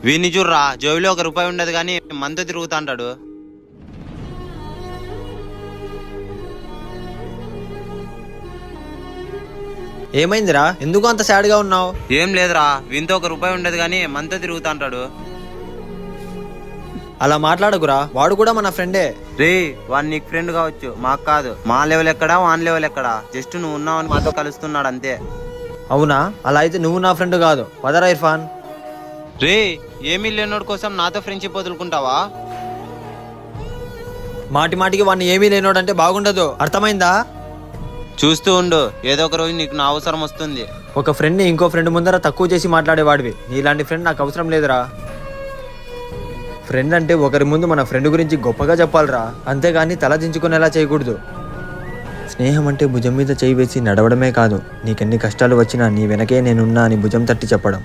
వీడిని చూడరా, జోబిలో ₹1 ఉండదు కానీ మనతో తిరుగుతా అంటాడు. ఏమైందిరా, ఎందుకు అంత సాడ్ గా ఉన్నావు? ఏం లేదురా, వీనితో ₹1 ఉండదు కానీ మనతో తిరుగుతా అంటాడు. అలా మాట్లాడకురా, వాడు కూడా మన ఫ్రెండే. రే, వాడు నీకు ఫ్రెండ్ కావచ్చు, మాకు కాదు. మా లెవెల్ ఎక్కడా, వాన్ లెవెల్ ఎక్కడా, జస్ట్ నువ్వు ఉన్నావని మాతో కలుస్తున్నాడు అంతే. అవునా? అలా అయితే నువ్వు నా ఫ్రెండ్ కాదు. పదరా ఇర్ఫాన్. రే, ఏమీ లేనోడి కోసం నాతో ఫ్రెండ్షిప్ వదులుకుంటావా? మాటి మాటికి వాడిని ఏమీ లేనోడంటే బాగుండదు, అర్థమైందా? చూస్తూ ఉండు, ఏదో ఒక రోజు నీకు నా అవసరం వస్తుంది. ఒక ఫ్రెండ్ని ఇంకో ఫ్రెండ్ ముందర తక్కువ చేసి మాట్లాడేవాడివి. నీలాంటి ఫ్రెండ్ నాకు అవసరం లేదురా. ఫ్రెండ్ అంటే ఒకరి ముందు మన ఫ్రెండ్ గురించి గొప్పగా చెప్పాలిరా, అంతేగాని తల దించుకునేలా చేయకూడదు. స్నేహం అంటే భుజం మీద చేయి వేసి నడవడమే కాదు, నీకెన్ని కష్టాలు వచ్చినా నీ వెనకే నేనున్నా అని భుజం తట్టి చెప్పడం.